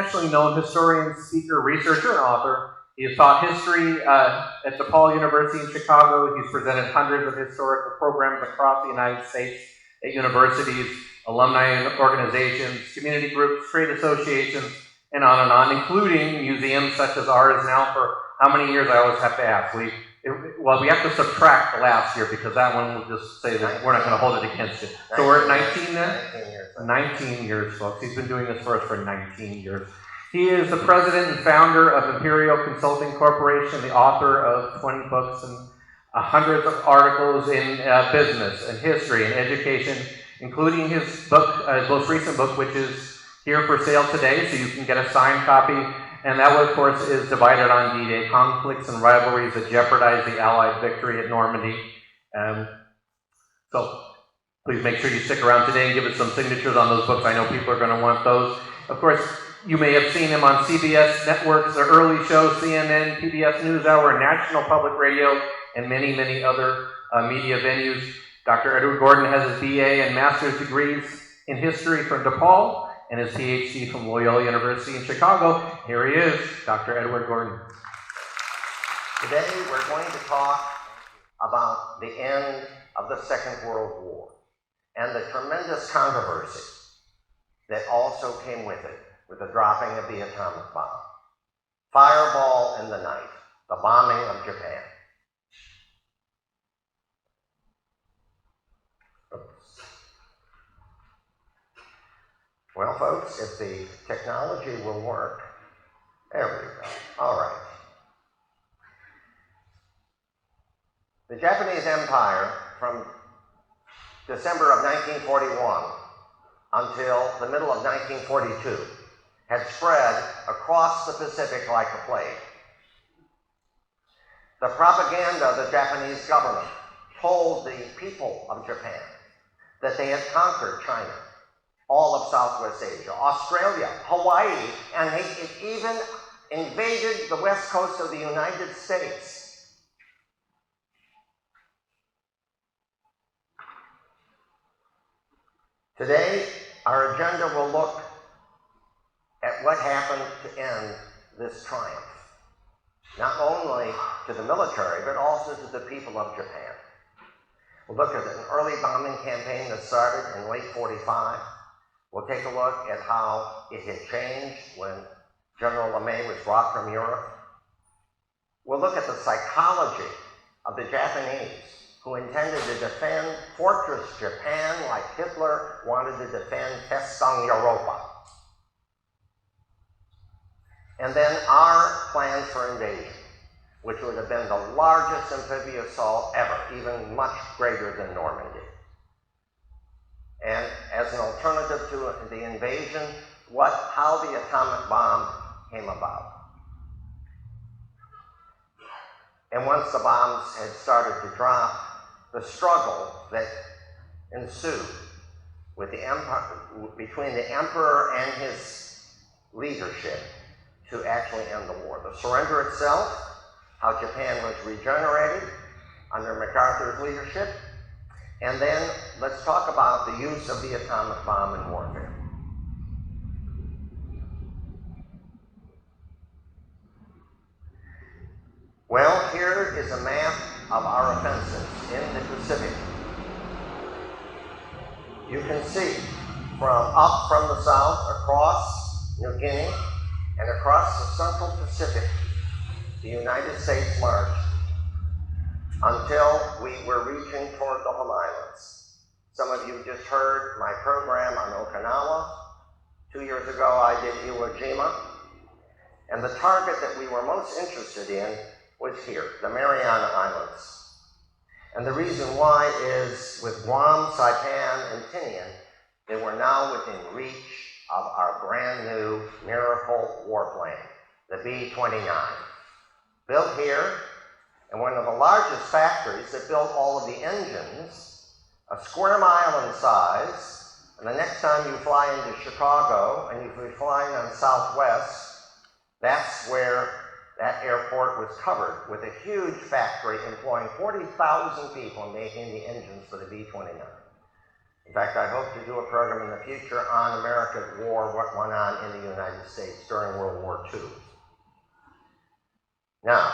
internationally known historian, speaker, researcher, and author. He has taught history at DePaul University in Chicago. He's presented hundreds of historical programs across the United States at universities, alumni organizations, community groups, trade associations, and on, including museums such as ours now for how many years, I always have to ask. We have to subtract the last year because that one will just say that we're not going to hold it against you. So we're at 19 then? 19 years. 19 years, folks. He's been doing this for us for 19 years. He is the president and founder of Imperial Consulting Corporation, the author of 20 books and hundreds of articles in business and history and education, including his book, his most recent book, which is here for sale today, so you can get a signed copy. And that one, of course, is Divided on D-Day, Conflicts and Rivalries That Jeopardized the Allied Victory at Normandy. So please make sure you stick around today and give us some signatures on those books. I know people are going to want those. Of course, you may have seen him on CBS networks, the early shows, CNN, PBS NewsHour, National Public Radio, and many, many other media venues. Dr. Edward Gordon has his BA and master's degrees in history from DePaul and his PhD from Loyola University in Chicago. Here he is, Dr. Edward Gordon. Today we're going to talk about the end of the Second World War and the tremendous controversy that also came with it, with the dropping of the atomic bomb. Fireball in the night, the bombing of Japan. Well, folks, if the technology will work, there we go. All right. The Japanese Empire, from December of 1941 until the middle of 1942, had spread across the Pacific like a plague. The propaganda of the Japanese government told the people of Japan that they had conquered China, all of Southwest Asia, Australia, Hawaii, and it even invaded the west coast of the United States. Today, our agenda will look at what happened to end this triumph, not only to the military, but also to the people of Japan. We'll look at an early bombing campaign that started in late 45. We'll take a look at how it had changed when General LeMay was brought from Europe. We'll look at the psychology of the Japanese who intended to defend Fortress Japan like Hitler wanted to defend Festung Europa. And then our plans for invasion, which would have been the largest amphibious assault ever, even much greater than Normandy. And as an alternative to the invasion, how the atomic bomb came about. And once the bombs had started to drop, the struggle that ensued with the empire, between the emperor and his leadership to actually end the war. The surrender itself, how Japan was regenerated under MacArthur's leadership, and then let's talk about the use of the atomic bomb in warfare. Well, here is a map of our offensives in the Pacific. You can see up from the south, across New Guinea, and across the Central Pacific, the United States marched until we were reaching toward the home islands. Some of you just heard my program on Okinawa. 2 years ago, I did Iwo Jima. And the target that we were most interested in was here, the Mariana Islands. And the reason why is with Guam, Saipan, and Tinian, they were now within reach of our brand new miracle warplane, the B-29. Built here, and one of the largest factories that built all of the engines, a square mile in size, and the next time you fly into Chicago and you'll be flying on Southwest, that's where that airport was covered with a huge factory employing 40,000 people making the engines for the B-29. In fact, I hope to do a program in the future on American war, what went on in the United States during World War II. Now,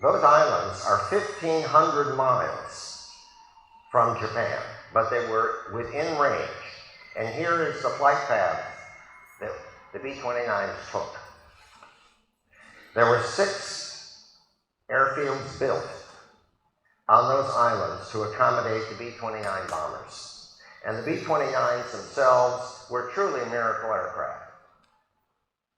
those islands are 1,500 miles from Japan, but they were within range. And here is the flight path that the B-29s took. There were 6 airfields built on those islands to accommodate the B-29 bombers. And the B-29s themselves were truly miracle aircraft.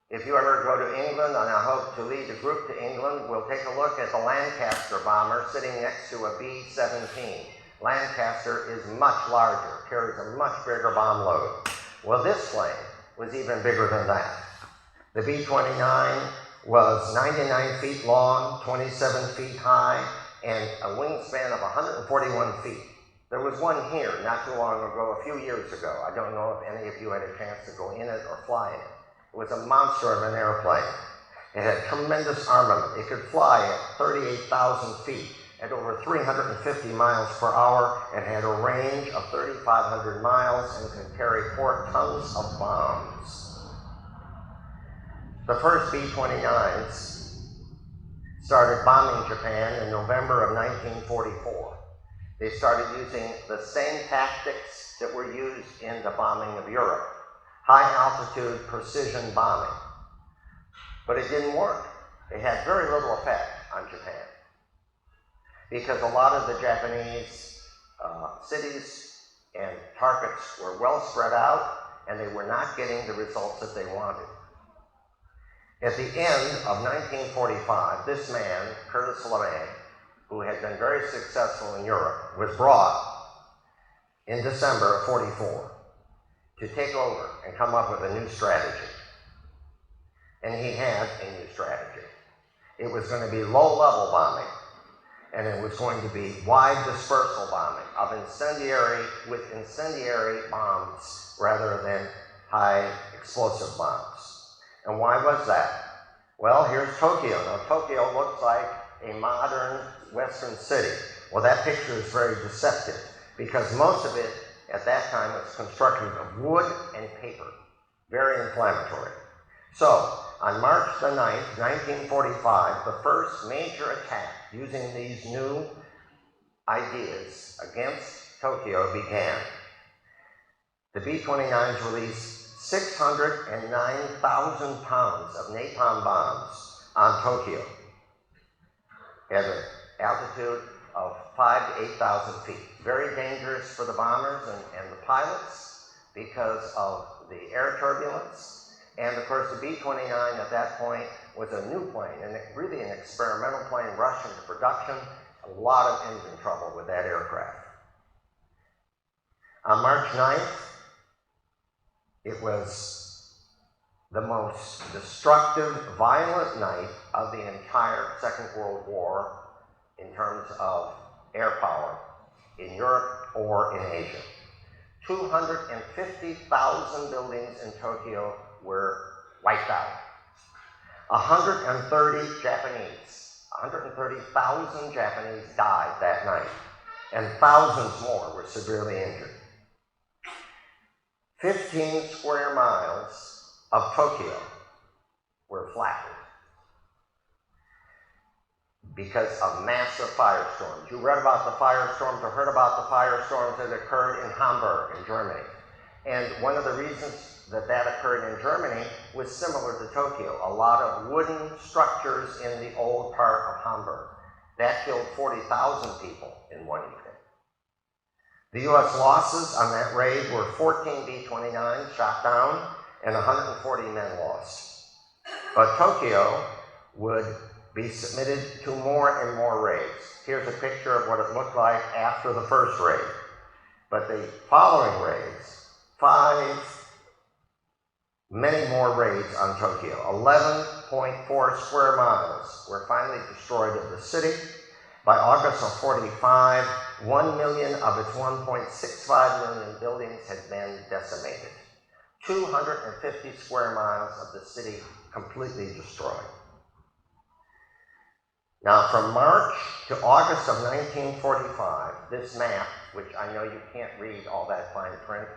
If you ever go to England, and I hope to lead a group to England, we'll take a look at the Lancaster Bomber sitting next to a B-17. Lancaster is much larger, carries a much bigger bomb load. Well, this plane was even bigger than that. The B-29 was 99 feet long, 27 feet high, and a wingspan of 141 feet. There was one here not too long ago, a few years ago. I don't know if any of you had a chance to go in it or fly in it. It was a monster of an airplane. It had tremendous armament. It could fly at 38,000 feet at over 350 miles per hour and had a range of 3,500 miles and could carry 4 tons of bombs. The first B-29s started bombing Japan in November of 1944. They started using the same tactics that were used in the bombing of Europe. High-altitude precision bombing. But it didn't work. It had very little effect on Japan because a lot of the Japanese cities and targets were well spread out and they were not getting the results that they wanted. At the end of 1945, this man, Curtis LeMay, who had been very successful in Europe, was brought in December of 44 to take over and come up with a new strategy. And he had a new strategy. It was going to be low-level bombing, and it was going to be wide dispersal bombing of incendiary with incendiary bombs rather than high explosive bombs. And why was that? Well, here's Tokyo. Now, Tokyo looks like a modern Western city. Well, that picture is very deceptive because most of it at that time was constructed of wood and paper, very inflammatory. So, on March the 9th, 1945, the first major attack using these new ideas against Tokyo began. The B-29s released 609,000 pounds of napalm bombs on Tokyo at an altitude of 5,000 to 8,000 feet. Very dangerous for the bombers and the pilots because of the air turbulence. And of course, the B-29 at that point was a new plane, and really an experimental plane rushed into production. A lot of engine trouble with that aircraft. On March 9th, it was the most destructive, violent night of the entire Second World War in terms of air power in Europe or in Asia. 250,000 buildings in Tokyo were wiped out. 130,000 Japanese died that night, and thousands more were severely injured. 15 square miles of Tokyo were flattened because of massive firestorms. You read about the firestorms or heard about the firestorms that occurred in Hamburg in Germany. And one of the reasons that occurred in Germany was similar to Tokyo. A lot of wooden structures in the old part of Hamburg. That killed 40,000 people in one evening. The U.S. losses on that raid were 14 B-29s shot down and 140 men lost. But Tokyo would be submitted to more and more raids. Here's a picture of what it looked like after the first raid. But the following raids, many more raids on Tokyo. 11.4 square miles were finally destroyed of the city. By August of 45, 1 million of its 1.65 million buildings had been decimated. 250 square miles of the city completely destroyed. Now, from March to August of 1945, this map which I know you can't read all that fine print,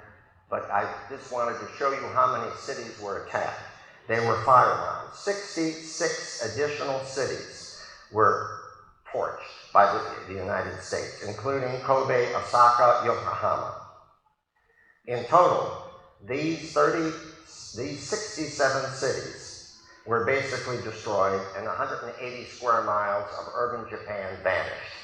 but I just wanted to show you how many cities were attacked. They were firebombed. 66 additional cities were torched by the United States, including Kobe, Osaka, Yokohama. In total, these 67 cities were basically destroyed, and 180 square miles of urban Japan vanished.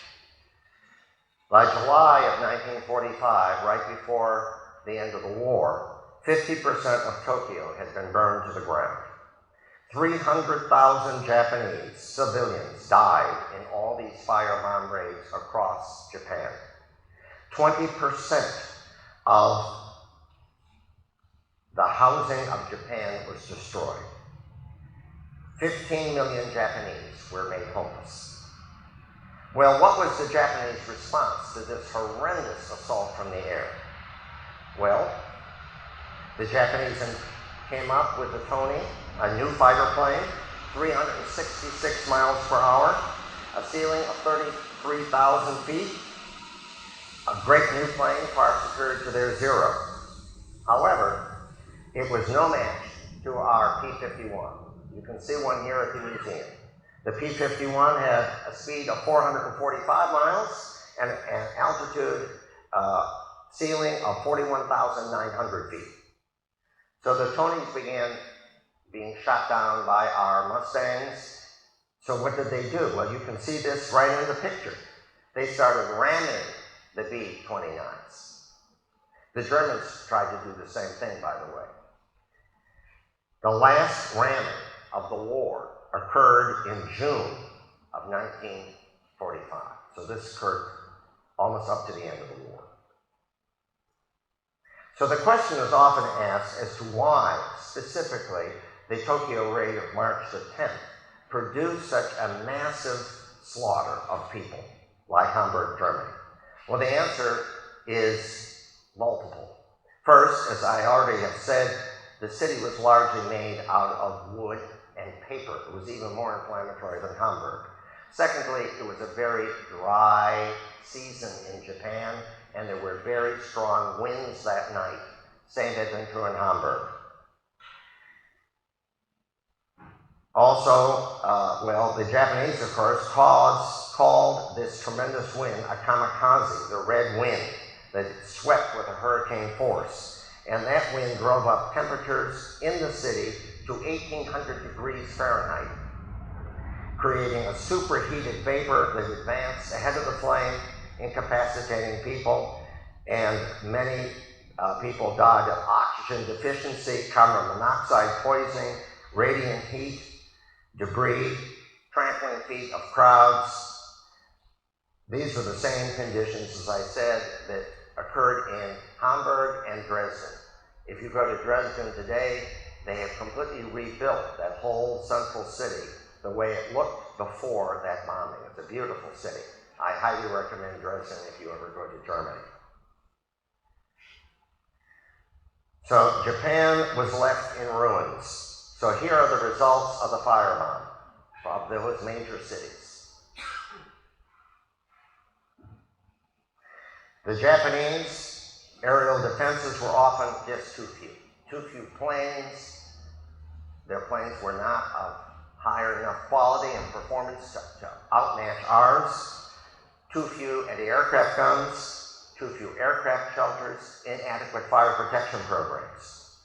By July of 1945, right before the end of the war, 50% of Tokyo had been burned to the ground. 300,000 Japanese civilians died in all these firebomb raids across Japan. 20% of the housing of Japan was destroyed. 15 million Japanese were made homeless. Well, what was the Japanese response to this horrendous assault from the air? Well, the Japanese came up with the Tony, a new fighter plane, 366 miles per hour, a ceiling of 33,000 feet, a great new plane far superior to their Zero. However, it was no match to our P-51. You can see one here at the museum. The P-51 had a speed of 445 miles and an altitude ceiling of 41,900 feet. So the Tonys began being shot down by our Mustangs. So what did they do? Well, you can see this right in the picture. They started ramming the B-29s. The Germans tried to do the same thing, by the way. The last ramming of the war occurred in June of 1945. So this occurred almost up to the end of the war. So the question is often asked as to why, specifically, the Tokyo raid of March the 10th produced such a massive slaughter of people, like Hamburg, Germany. Well, the answer is multiple. First, as I already have said, the city was largely made out of wood and paper. It was even more inflammatory than Hamburg. Secondly, it was a very dry season in Japan, and there were very strong winds that night. Same had been true in Hamburg. Also, well, the Japanese, of course, called this tremendous wind a kamikaze, the red wind that swept with a hurricane force. And that wind drove up temperatures in the city to 1,800 degrees Fahrenheit, creating a superheated vapor that advanced ahead of the flame, incapacitating people, and many people died of oxygen deficiency, carbon monoxide poisoning, radiant heat, debris, trampling feet of crowds. These are the same conditions, as I said, that occurred in Hamburg and Dresden. If you go to Dresden today, they have completely rebuilt that whole central city the way it looked before that bombing. It's a beautiful city. I highly recommend Dresden if you ever go to Germany. So Japan was left in ruins. So here are the results of the firebomb of those major cities. The Japanese aerial defenses were often just too few. Too few planes. Their planes were not of higher enough quality and performance to outmatch ours. Too few anti-aircraft guns, too few aircraft shelters, inadequate fire protection programs.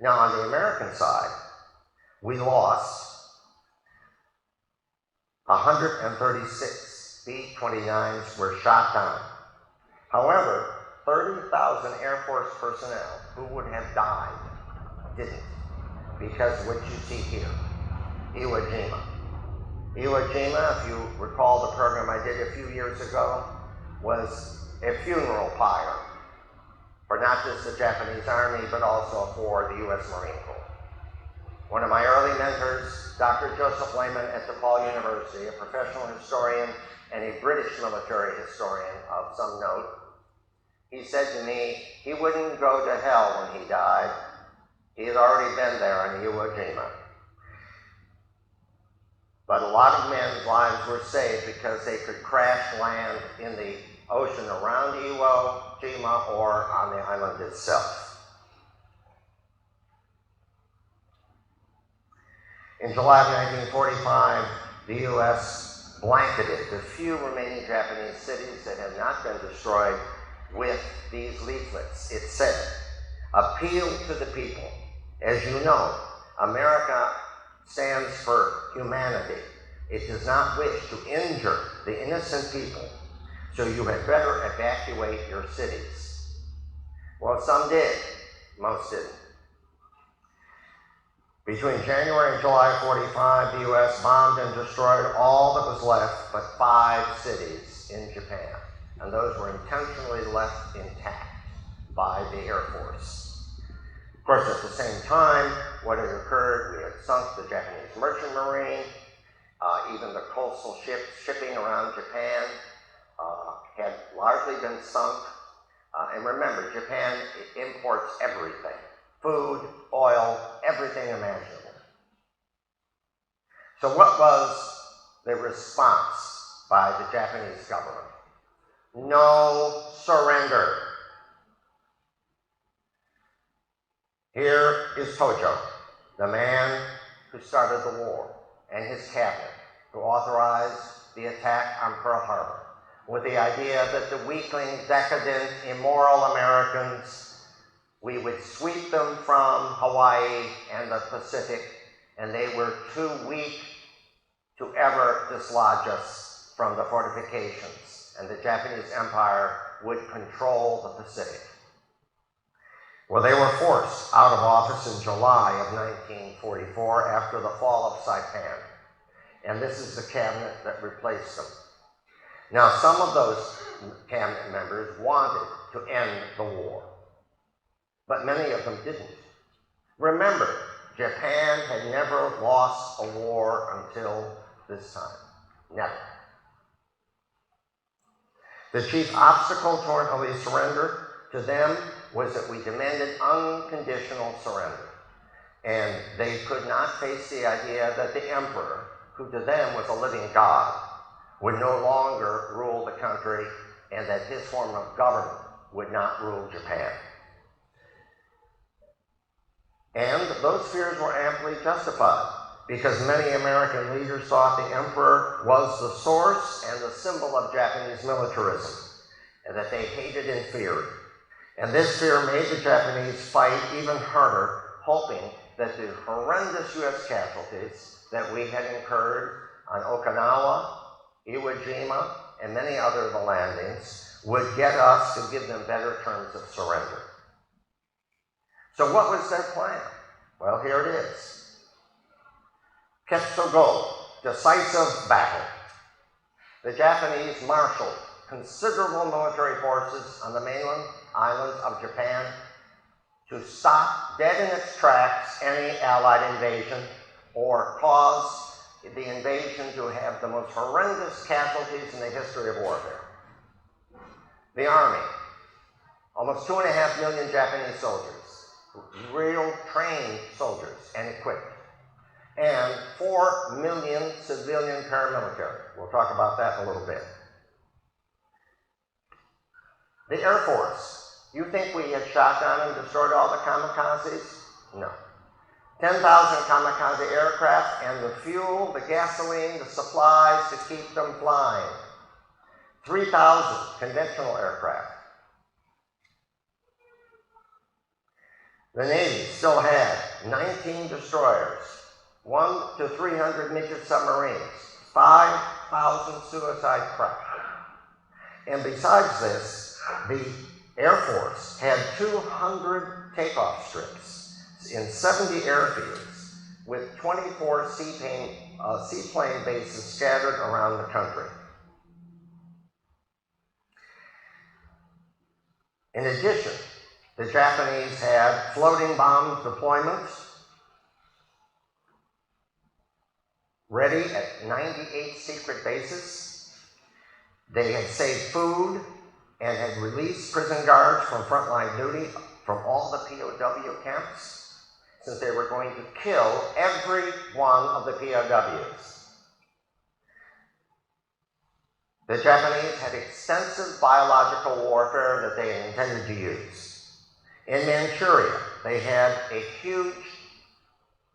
Now on the American side, we lost 136 B-29s were shot down. However, 30,000 Air Force personnel who would have died didn't, because what you see here, Iwo Jima. Iwo Jima, if you recall the program I did a few years ago, was a funeral pyre for not just the Japanese Army, but also for the U.S. Marine Corps. One of my early mentors, Dr. Joseph Lehman at DePaul University, a professional historian and a British military historian of some note, he said to me, he wouldn't go to hell when he died. He had already been there in Iwo Jima. But But a lot of men's lives were saved because they could crash land in the ocean around Iwo Jima or on the island itself. In July of 1945, the U.S. blanketed the few remaining Japanese cities that had not been destroyed with these leaflets. It said, "Appeal to the people. As you know, America stands for humanity. It does not wish to injure the innocent people, so you had better evacuate your cities." Well, some did, most didn't. Between January and July of 45, the U.S. bombed and destroyed all that was left but 5 cities in Japan, and those were intentionally left intact by the Air Force. Of course, at the same time, what had occurred, we had sunk the Japanese merchant marine, even the coastal ships shipping around Japan had largely been sunk. And remember, Japan imports everything. Food, oil, everything imaginable. So what was the response by the Japanese government? No surrender. Here is Tojo, the man who started the war, and his cabinet, who authorized the attack on Pearl Harbor, with the idea that the weakling, decadent, immoral Americans, we would sweep them from Hawaii and the Pacific, and they were too weak to ever dislodge us from the fortifications, and the Japanese Empire would control the Pacific. Well, they were forced out of office in July of 1944 after the fall of Saipan, and this is the cabinet that replaced them. Now, some of those cabinet members wanted to end the war, but many of them didn't. Remember, Japan had never lost a war until this time. Never. The chief obstacle to an early surrender to them was that we demanded unconditional surrender. And they could not face the idea that the emperor, who to them was a living god, would no longer rule the country, and that his form of government would not rule Japan. And those fears were amply justified, because many American leaders thought the emperor was the source and the symbol of Japanese militarism, and that they hated and feared. And this fear made the Japanese fight even harder, hoping that the horrendous U.S. casualties that we had incurred on Okinawa, Iwo Jima, and many other of the landings would get us to give them better terms of surrender. So what was their plan? Well, here it is. Ketsugo, decisive battle. The Japanese marshaled considerable military forces on the mainland islands of Japan to stop dead in its tracks any Allied invasion or cause the invasion to have the most horrendous casualties in the history of warfare. The Army, almost 2.5 million Japanese soldiers, real trained soldiers and equipped, and 4 million civilian paramilitary. We'll talk about that in a little bit. The Air Force, you think we had shot down and destroyed all the kamikazes? No. 10,000 kamikaze aircraft and the fuel, the gasoline, the supplies to keep them flying. 3,000 conventional aircraft. The Navy still had 19 destroyers, 1 to 300 midget submarines, 5,000 suicide craft. And besides this, the Air Force had 200 takeoff strips in 70 airfields with 24 seaplane bases scattered around the country. In addition, the Japanese had floating bomb deployments ready at 98 secret bases. They had saved food and had released prison guards from frontline duty from all the POW camps, since they were going to kill every one of the POWs. The Japanese had extensive biological warfare that they intended to use. In Manchuria, they had a huge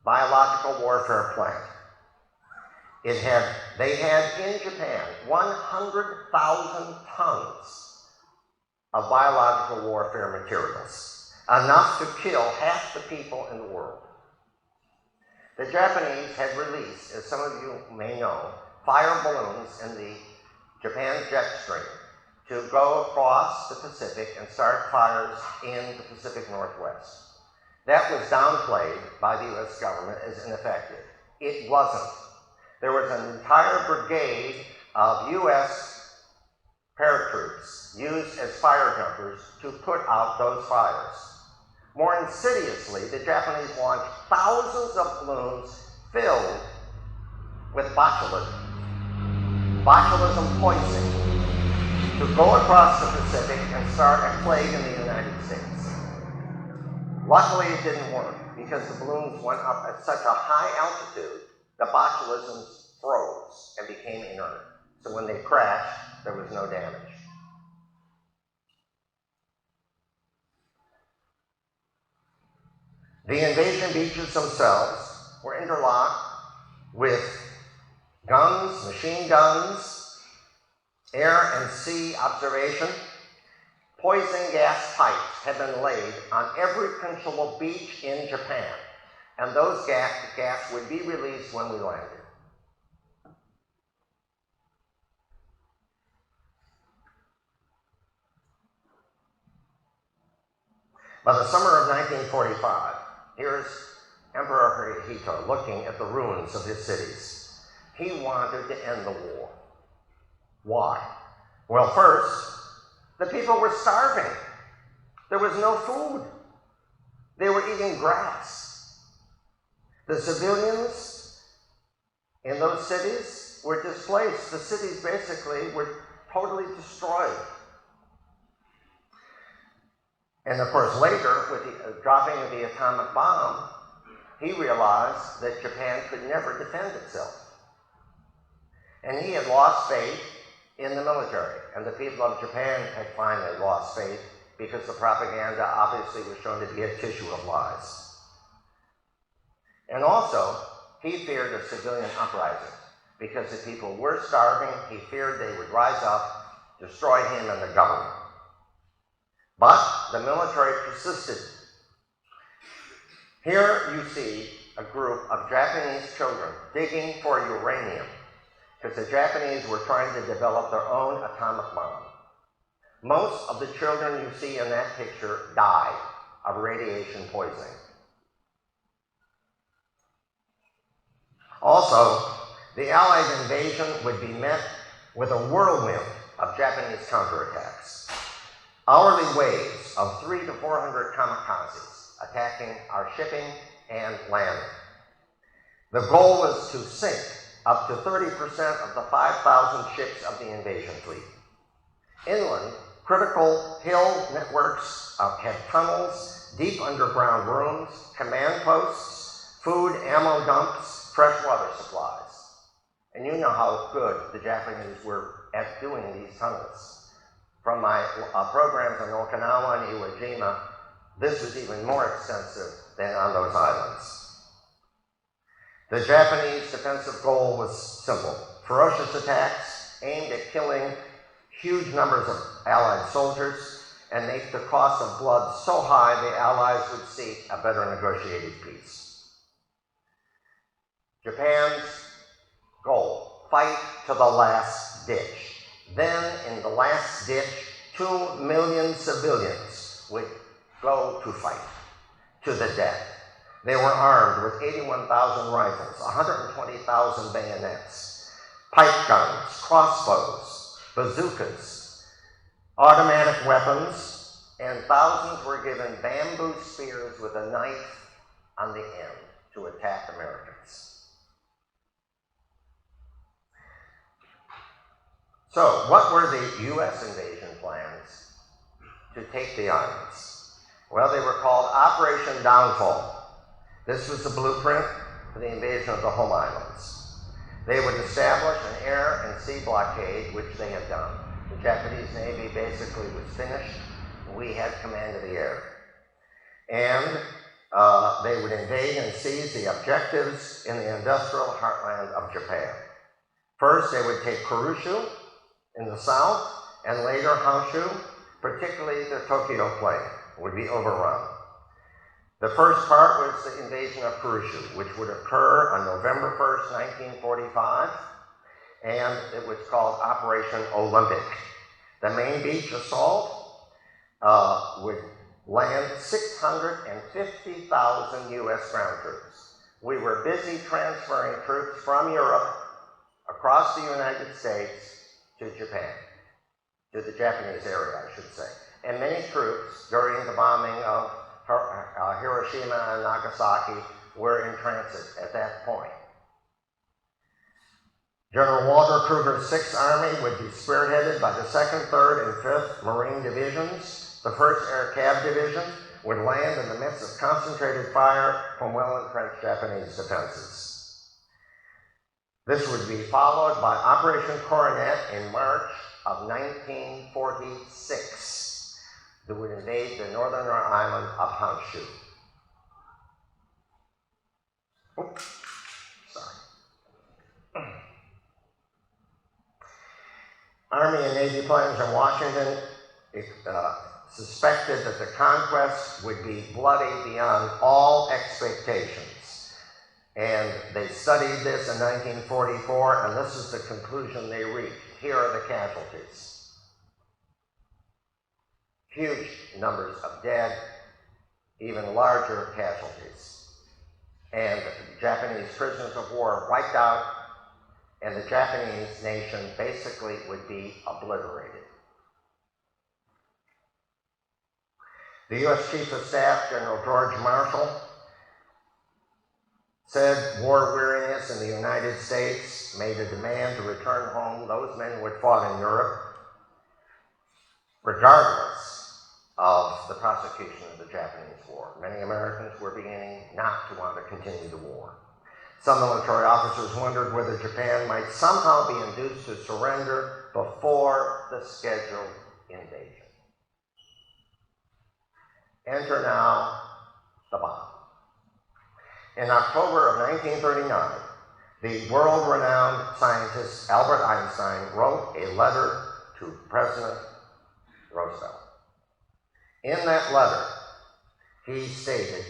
biological warfare plant. They had in Japan 100,000 tons of biological warfare materials, enough to kill half the people in the world. The Japanese had released, as some of you may know, fire balloons in the Japan jet stream to go across the Pacific and start fires in the Pacific Northwest. That was downplayed by the US government as ineffective. It wasn't. There was an entire brigade of US paratroops used as fire jumpers to put out those fires. More insidiously, the Japanese launched thousands of balloons filled with botulism poisoning, to go across the Pacific and start a plague in the United States. Luckily, it didn't work because the balloons went up at such a high altitude, the botulism froze and became inert. So when they crashed, there was no damage. The invasion beaches themselves were interlocked with guns, machine guns, air and sea observation. Poison gas pipes had been laid on every principal beach in Japan, and those gas would be released when we landed. By the summer of 1945, here's Emperor Hirohito looking at the ruins of his cities. He wanted to end the war. Why? Well, first, the people were starving. There was no food. They were eating grass. The civilians in those cities were displaced. The cities basically were totally destroyed. And of course, later, with the dropping of the atomic bomb, he realized that Japan could never defend itself. And he had lost faith in the military, and the people of Japan had finally lost faith because the propaganda obviously was shown to be a tissue of lies. And also, he feared a civilian uprising because the people were starving. He feared they would rise up, destroy him and the government. But the military persisted. Here you see a group of Japanese children digging for uranium, because the Japanese were trying to develop their own atomic bomb. Most of the children you see in that picture died of radiation poisoning. Also, the Allied invasion would be met with a whirlwind of Japanese counterattacks. Hourly waves of 300 to 400 kamikazes attacking our shipping and landing. The goal was to sink up to 30% of the 5,000 ships of the invasion fleet. Inland, critical hill networks had tunnels, deep underground rooms, command posts, food, ammo dumps, fresh water supplies. And you know how good the Japanese were at doing these tunnels. From my programs in Okinawa and Iwo Jima, this was even more extensive than on those islands. The Japanese defensive goal was simple: ferocious attacks aimed at killing huge numbers of Allied soldiers and make the cost of blood so high the Allies would seek a better negotiated peace. Japan's goal: fight to the last ditch. Then, in the last ditch, 2 million civilians would go to fight to the death. They were armed with 81,000 rifles, 120,000 bayonets, pipe guns, crossbows, bazookas, automatic weapons, and thousands were given bamboo spears with a knife on the end to attack Americans. So, what were the U.S. invasion plans to take the islands? Well, they were called Operation Downfall. This was the blueprint for the invasion of the home islands. They would establish an air and sea blockade, which they had done. The Japanese Navy basically was finished. We had command of the air. And they would invade and seize the objectives in the industrial heartland of Japan. First, they would take Kurushu in the south, and later Honshu, particularly the Tokyo plain, would be overrun. The first part was the invasion of Kurushu, which would occur on November 1st, 1945, and it was called Operation Olympic. The main beach assault would land 650,000 U.S. ground troops. We were busy transferring troops from Europe across the United States to Japan, to the Japanese area, I should say. And many troops during the bombing of Hiroshima and Nagasaki were in transit at that point. General Walter Kruger's 6th Army would be spearheaded by the 2nd, 3rd, and 5th Marine Divisions. The 1st Air Cav Division would land in the midst of concentrated fire from well-entrenched Japanese defenses. This would be followed by Operation Coronet in March of 1946 that would invade the northern island of Honshu. Oops, sorry. Army and Navy planners in Washington suspected that the conquest would be bloody beyond all expectations. And they studied this in 1944, and this is the conclusion they reached. Here are the casualties. Huge numbers of dead, even larger casualties. And Japanese prisoners of war wiped out, and the Japanese nation basically would be obliterated. The U.S. Chief of Staff, General George Marshall, said war weariness in the United States made a demand to return home those men who had fought in Europe, regardless of the prosecution of the Japanese War. Many Americans were beginning not to want to continue the war. Some military officers wondered whether Japan might somehow be induced to surrender before the scheduled invasion. Enter now the bomb. In October of 1939, the world-renowned scientist Albert Einstein wrote a letter to President Roosevelt. In that letter, he stated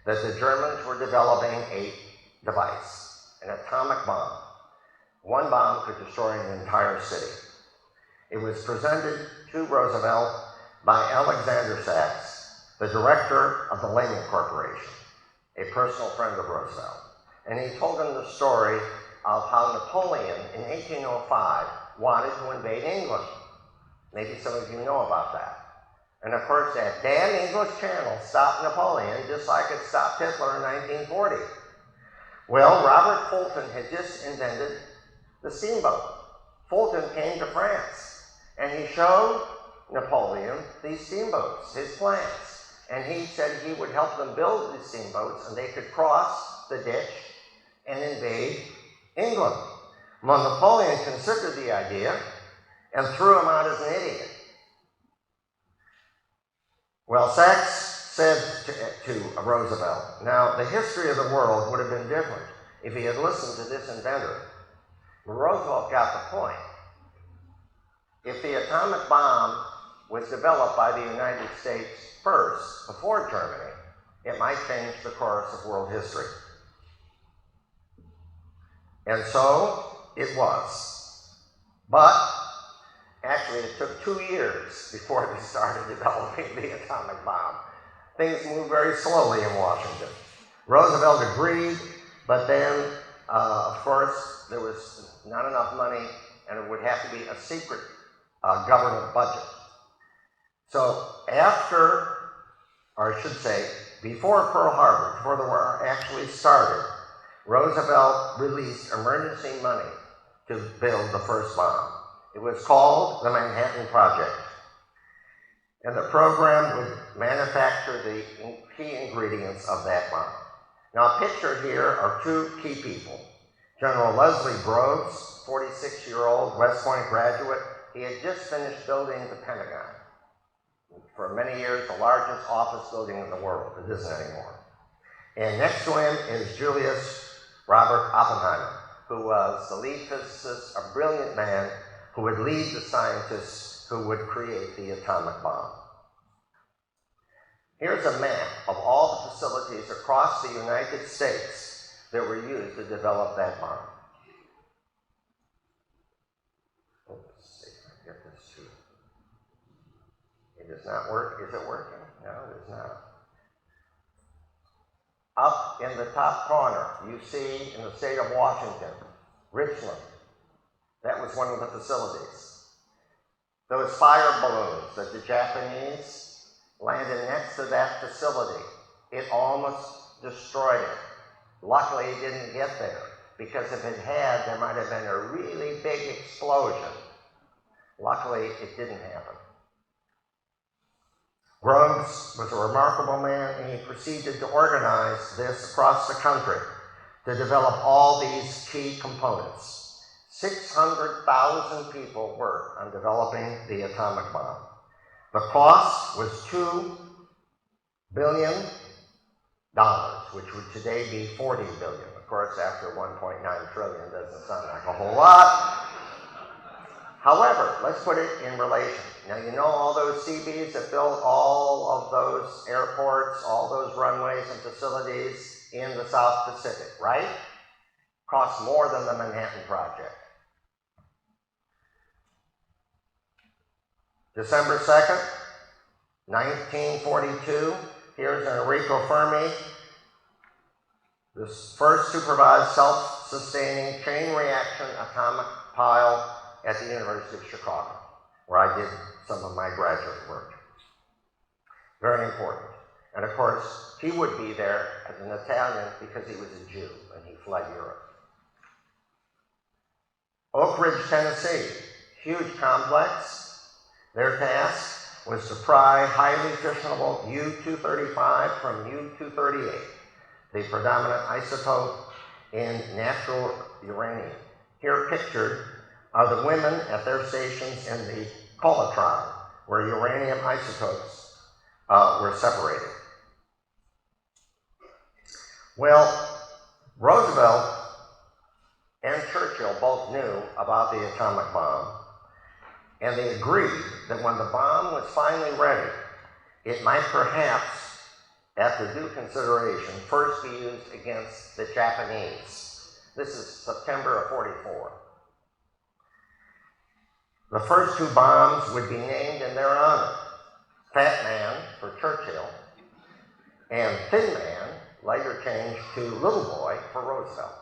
that the Germans were developing a device, an atomic bomb. One bomb could destroy an entire city. It was presented to Roosevelt by Alexander Sachs, the director of the Lehman Corporation, a personal friend of Roosevelt. And he told him the story of how Napoleon in 1805 wanted to invade England. Maybe some of you know about that. And of course, that damn English Channel stopped Napoleon just like it stopped Hitler in 1940. Well, Robert Fulton had just invented the steamboat. Fulton came to France, and he showed Napoleon these steamboats, his plans. And he said he would help them build these steamboats, and they could cross the ditch and invade England. Well, Napoleon considered the idea and threw him out as an idiot. Well, Sachs said to Roosevelt, now, the history of the world would have been different if he had listened to this inventor. But Roosevelt got the point. If the atomic bomb was developed by the United States first, before Germany, it might change the course of world history. And so it was. But actually, it took 2 years before they started developing the atomic bomb. Things moved very slowly in Washington. Roosevelt agreed, but then, of course, there was not enough money, and it would have to be a secret government budget. So after, or I should say, before Pearl Harbor, before the war actually started, Roosevelt released emergency money to build the first bomb. It was called the Manhattan Project. And the program would manufacture the key ingredients of that bomb. Now, pictured here are two key people. General Leslie Groves, 46-year-old West Point graduate, he had just finished building the Pentagon. For many years, the largest office building in the world. It isn't anymore. And next to him is Julius Robert Oppenheimer, who was the lead physicist, a brilliant man who would lead the scientists who would create the atomic bomb. Here's a map of all the facilities across the United States that were used to develop that bomb. Let's see if I get this to. It does not work. Is it working? No, it is not. Up in the top corner, you see in the state of Washington, Richland. That was one of the facilities. Those fire balloons that the Japanese landed next to that facility, it almost destroyed it. Luckily, it didn't get there, because if it had, there might have been a really big explosion. Luckily, it didn't happen. Groves was a remarkable man, and he proceeded to organize this across the country to develop all these key components. 600,000 people worked on developing the atomic bomb. The cost was $2 billion, which would today be $40 billion. Of course, after 1.9 trillion doesn't sound like a whole lot. However, let's put it in relation. Now, you know all those CBs that built all of those airports, all those runways and facilities in the South Pacific, right? Cost more than the Manhattan Project. December 2nd, 1942, here's Enrico Fermi, this first supervised self-sustaining chain reaction atomic pile at the University of Chicago, where I did some of my graduate work. Very important. And of course, he would be there as an Italian because he was a Jew and he fled Europe. Oak Ridge, Tennessee, huge complex. Their task was to pry highly fissionable U-235 from U-238, the predominant isotope in natural uranium. Here pictured are the women at their stations in the Colatron, where uranium isotopes were separated. Well, Roosevelt and Churchill both knew about the atomic bomb, and they agreed that when the bomb was finally ready, it might perhaps, after due consideration, first be used against the Japanese. This is September of '44. The first two bombs would be named in their honor. Fat Man for Churchill, and Thin Man, later changed to Little Boy for Roosevelt.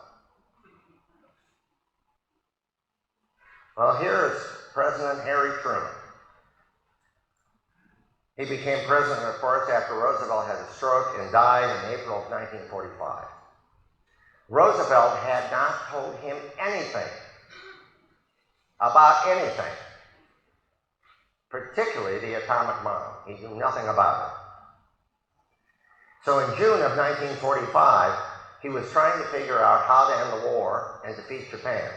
Well, here is President Harry Truman. He became president, of course, after Roosevelt had a stroke and died in April of 1945. Roosevelt had not told him anything about anything, particularly the atomic bomb. He knew nothing about it. So in June of 1945, he was trying to figure out how to end the war and defeat Japan.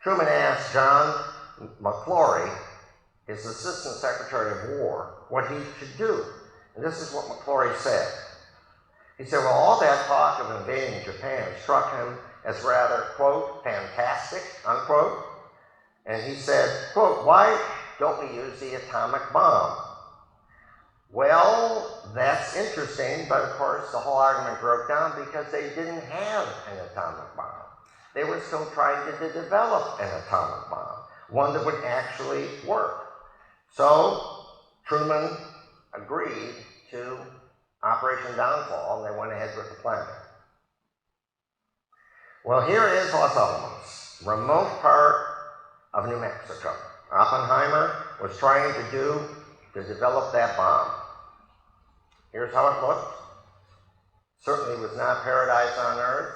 Truman asked John McClory, his Assistant Secretary of War, what he should do. And this is what McClory said. He said, well, all that talk of invading Japan struck him as rather, quote, fantastic, unquote. And he said, quote, why don't we use the atomic bomb? Well, that's interesting, but of course the whole argument broke down because they didn't have an atomic bomb. They were still trying to develop an atomic bomb, one that would actually work. So Truman agreed to Operation Downfall, and they went ahead with the plan. Well, here is Los Alamos, remote part of New Mexico. Oppenheimer was trying to develop that bomb. Here's how it looked. Certainly was not paradise on earth.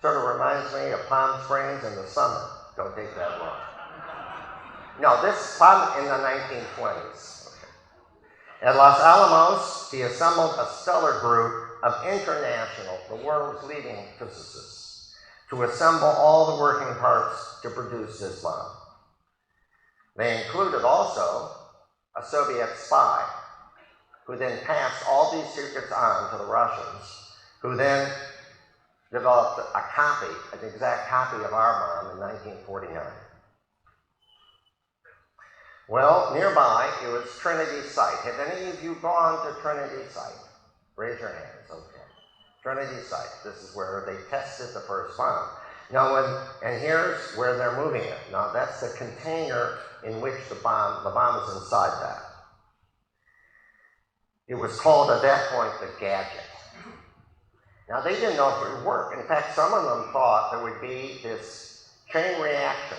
Sort of reminds me of Palm Springs in the summer. Don't take that wrong. No, this was in the 1920s. Okay. At Los Alamos, he assembled a stellar group of the world's leading physicists. to assemble all the working parts to produce this bomb. They included also a Soviet spy, who then passed all these secrets on to the Russians, who then developed a copy, an exact copy of our bomb in 1949. Well, nearby, it was Trinity Site. Have any of you gone to Trinity Site? Raise your hands, okay. Trinity Site, this is where they tested the first bomb. Now, and here's where they're moving it. Now, that's the container in which the bomb is inside that. It was called at that point the gadget. Now, they didn't know if it would work. In fact, some of them thought there would be this chain reaction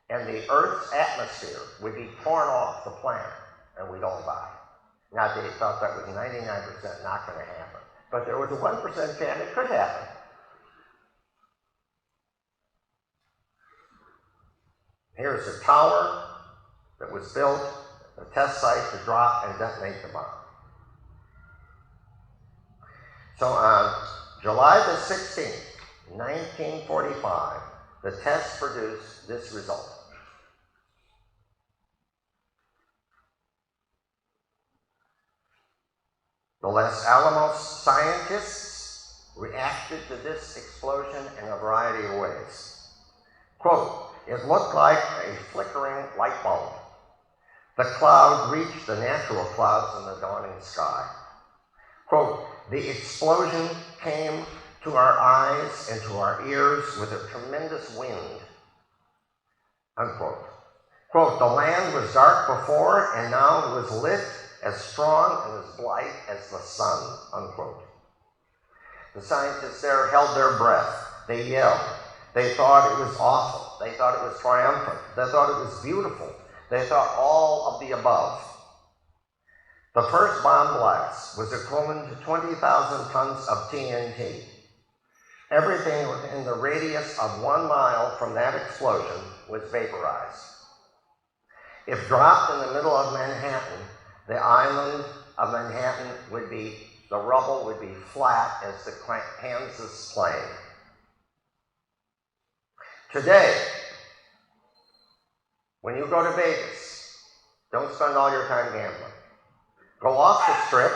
and the Earth's atmosphere would be torn off the planet and we'd all die. Now, they thought that was 99% not going to happen. But there was a 1% chance it could happen. Here's a tower that was built, a test site to drop and detonate the bomb. So on July the 16th, 1945, the test produced this result. The Los Alamos scientists reacted to this explosion in a variety of ways. Quote, it looked like a flickering light bulb. The cloud reached the natural clouds in the dawning sky. Quote, the explosion came to our eyes and to our ears with a tremendous wind. Unquote. Quote, the land was dark before and now it was lit as strong and as bright as the sun, unquote. The scientists there held their breath. They yelled. They thought it was awful. They thought it was triumphant. They thought it was beautiful. They thought all of the above. The first bomb blast was equivalent to 20,000 tons of TNT. Everything within the radius of 1 mile from that explosion was vaporized. If dropped in the middle of Manhattan, the island of Manhattan would be, the rubble would be flat as the Kansas plain. Today, when you go to Vegas, don't spend all your time gambling. Go off the strip,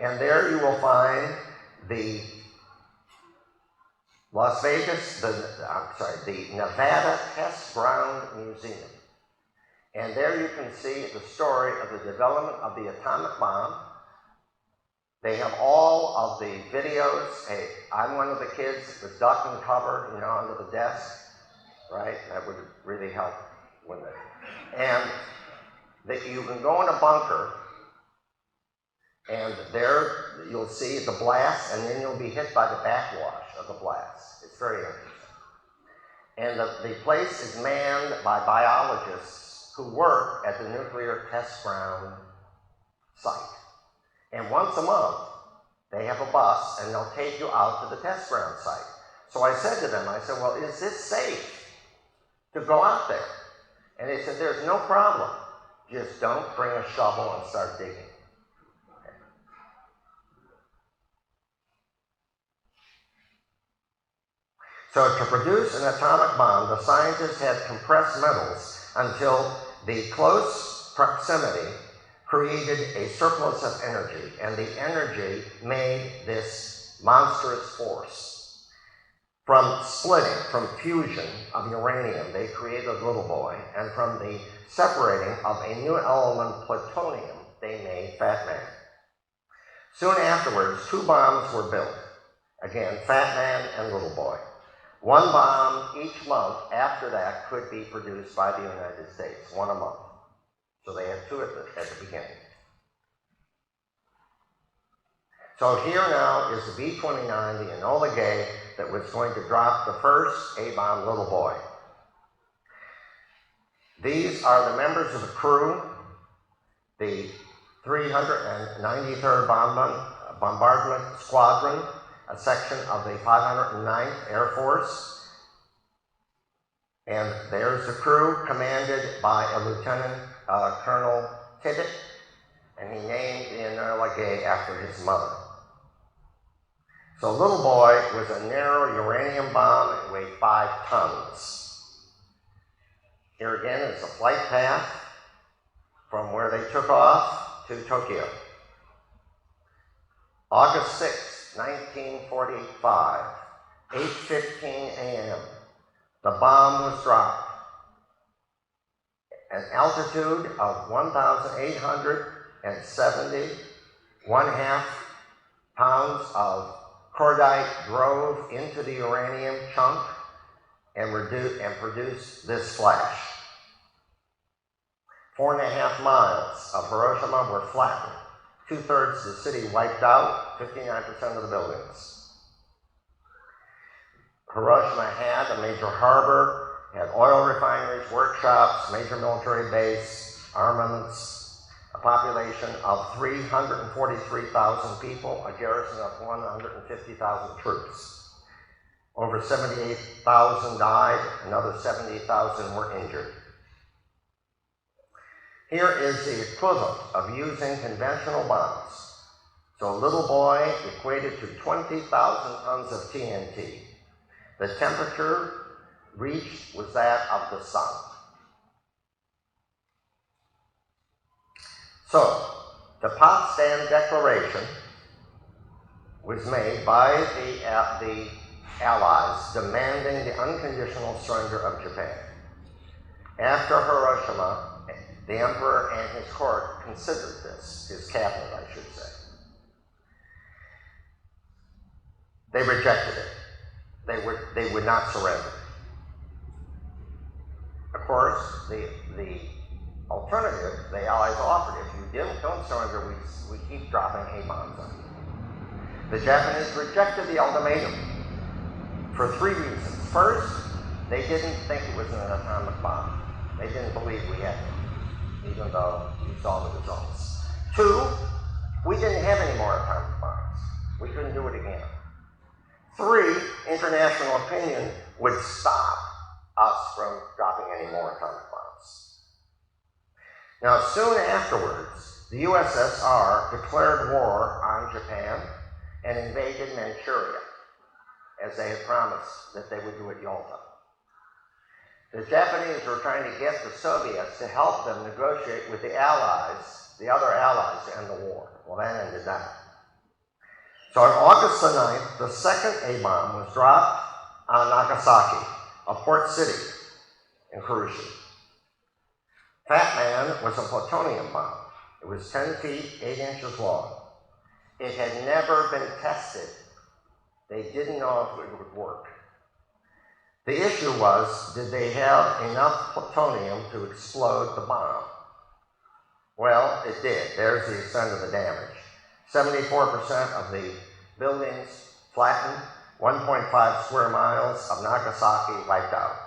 and there you will find the the Nevada Test Ground Museum. And there you can see the story of the development of the atomic bomb. They have all of the videos. Hey, I'm one of the kids that was duck and cover, under the desk, right? That would really help, wouldn't it? And that you can go in a bunker, and there you'll see the blast, and then you'll be hit by the backwash of the blast. It's very interesting. And the place is manned by biologists who work at the nuclear test ground site. And once a month, they have a bus, and they'll take you out to the test ground site. So I said to them, well, is this safe to go out there? And they said, there's no problem. Just don't bring a shovel and start digging. Okay. So to produce an atomic bomb, the scientists had compressed metals until the close proximity created a surplus of energy, and the energy made this monstrous force. From splitting, from fusion of uranium, they created Little Boy, and from the separating of a new element, plutonium, they made Fat Man. Soon afterwards, 2 bombs were built. Again, Fat Man and Little Boy. 1 bomb each month after that could be produced by the United States, 1 a month. So they had 2 at the beginning. So here now is the B-29, the Enola Gay, that was going to drop the first A-bomb, Little Boy. These are the members of the crew, the 393rd Bombardment Squadron, a section of the 509th Air Force. And there's the crew commanded by a Lieutenant Colonel Tibbett, and he named the Enola Gay after his mother. So Little Boy was a narrow uranium bomb. It weighed 5 tons. Here again is the flight path from where they took off to Tokyo. August 6, 1945, 8:15 a.m. The bomb was dropped. An altitude of 1,870, 1/2 pounds of cordite drove into the uranium chunk and produced this flash. 4.5 miles of Hiroshima were flattened. 2/3 of the city wiped out, 59% of the buildings. Hiroshima had a major harbor, had oil refineries, workshops, major military base, armaments, a population of 343,000 people, a garrison of 150,000 troops. Over 78,000 died, another 70,000 were injured. Here is the equivalent of using conventional bombs. So Little Boy equated to 20,000 tons of TNT. The temperature reached was that of the sun. So, the Potsdam Declaration was made by the Allies demanding the unconditional surrender of Japan. After Hiroshima, the Emperor and his court considered this, his cabinet, I should say. They rejected it. They would not surrender. Of course, the alternative the Allies offered, if you don't surrender, we keep dropping A-bombs on you. The Japanese rejected the ultimatum for 3 reasons. First, they didn't think it was an atomic bomb. They didn't believe we had it, even though you saw the results. 2, we didn't have any more atomic bombs. We couldn't do it again. 3, international opinion would stop us from dropping any more atomic bombs. Now, soon afterwards, the USSR declared war on Japan and invaded Manchuria, as they had promised that they would do at Yalta. The Japanese were trying to get the Soviets to help them negotiate with the Allies, the other Allies, to end the war. Well, that ended that. So on August the 9th, the second A-bomb was dropped on Nagasaki, a port city in Kuroshima. Fat Man was a plutonium bomb. It was 10 feet, 8 inches long. It had never been tested. They didn't know if it would work. The issue was, did they have enough plutonium to explode the bomb? Well, it did. There's the extent of the damage. 74% of the buildings flattened, 1.5 square miles of Nagasaki wiped out.